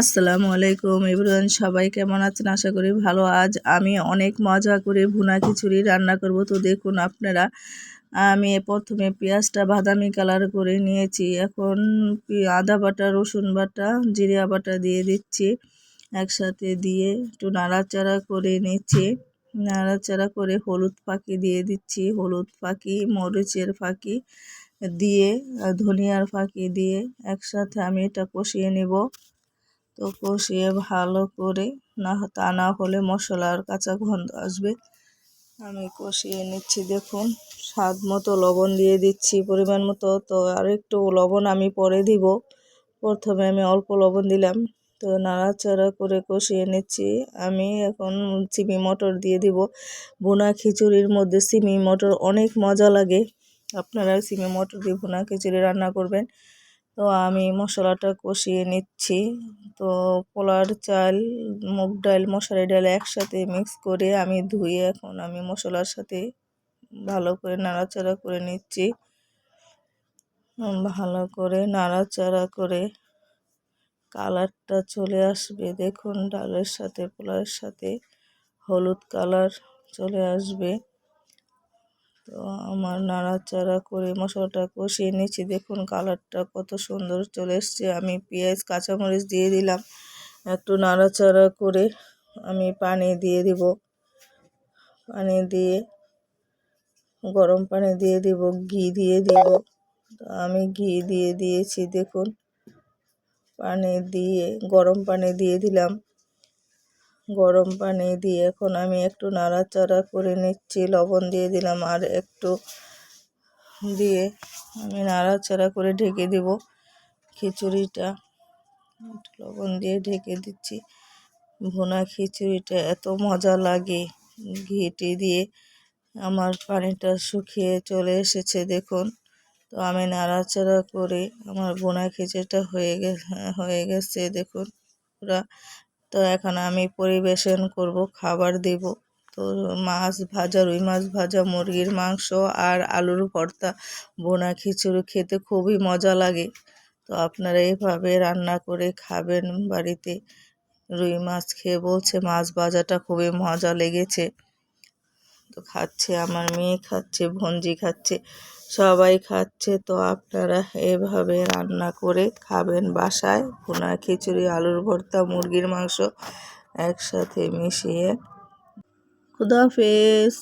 আসসালামু আলাইকুম এভরিওয়ান, সবাই কেমন আছেন? আশা করি ভালো। আজ আমি অনেক মজা করে ভুনা খিচুড়ি রান্না করব। তো দেখুন আপনারা, আমি প্রথমে পেঁয়াজটা বাদামি কালার করে নিয়েছি। এখন আদা বাটা, রসুন বাটা, জিরা বাটা দিয়ে দিচ্ছি। একসাথে দিয়ে একটু নাড়াচাড়া করে নিচ্ছি। নাড়াচাড়া করে হলুদ ফাঁকি দিয়ে দিচ্ছি। হলুদ ফাঁকি, মরিচের ফাঁকি দিয়ে, ধনিয়ার ফাঁকি দিয়ে একসাথে আমি এটা কষিয়ে নেব। তো কষিয়ে ভালো করে, তা না হলে মশলার কাঁচা গন্ধ আসবে। আমি কষিয়ে নিচ্ছি। দেখুন, স্বাদ মতো লবণ দিয়ে দিচ্ছি, পরিমাণ মতো। তো আর একটু লবণ আমি পরে দিব, প্রথমে আমি অল্প লবণ দিলাম। তো নাড়াচাড়া করে কষিয়ে নিচ্ছি। আমি এখন সিমি মটর দিয়ে দিব। ভুনা খিচুড়ির মধ্যে সিমি মটর অনেক মজা লাগে। আপনারা সিমি মটর দিয়ে ভুনা খিচুড়ি রান্না করবেন। তো আমি মশলাটা কষিয়ে নিচ্ছি। তো পোলার চাল, মুগ ডাল, মশারি ডাল একসাথে মিক্স করে আমি ধুয়ে এখন আমি মশলার সাথে ভালো করে নাড়াচাড়া করে নিচ্ছি। ভালো করে নাড়াচাড়া করে কালারটা চলে আসবে। দেখুন, ডালের সাথে পোলার সাথে হলুদ কালার চলে আসবে। তো আমার নাড়াচাড়া করে মশলাটা কষিয়ে নিচ্ছি। দেখুন কালারটা কত সুন্দর চলে এসছে। আমি পেঁয়াজ, কাঁচামরিচ দিয়ে দিলাম। একটু নাড়াচাড়া করে আমি পানি দিয়ে দিব। পানি দিয়ে, গরম পানি দিয়ে দিব, ঘি দিয়ে দিব। তো আমি ঘি দিয়ে দিয়েছি। দেখুন, পানি দিয়ে, গরম পানি দিয়ে দিলাম। গরম পানি দিয়ে এখন আমি একটু নাড়াচাড়া করে নিচ্ছি। লবণ দিয়ে দিলাম আর একটু দিয়ে আমি নাড়াচাড়া করে ঢেকে দেব খিচুড়িটা। লবণ দিয়ে ঢেকে দিচ্ছি। ভুনা খিচুড়িটা এত মজা লাগে ঘিটি দিয়ে। আমার পানিটা শুকিয়ে চলে এসেছে দেখুন। তো আমি নাড়াচাড়া করে আমার ভুনা খিচুড়িটা হয়ে গেছে দেখুন পুরা। তো এখন আমি পরিবেশন করব, খাবার দেব। তো মাছ ভাজা, রুই মাছ ভাজা, মুরগির মাংস আর আলুর ভর্তা ভুনা খিচুড়ি খেতে খুবই মজা লাগে। তো আপনারা এইভাবে রান্না করে খাবেন বাড়িতে। রুই মাছ খেয়ে বলছে মাছ ভাজাটা খুবই মজা লেগেছে। তো খাচ্ছে, আমার মেয়ে খাচ্ছে, ভঞ্জি খাচ্ছে, সবাই খাচ্ছে। তো আপনারা এভাবে রান্না করে খাবেন বাসায়। ভুনা খিচুড়ি, আলুর ভর্তা, মুরগির মাংস একসাথে মিশিয়ে। খুদা হাফেজ।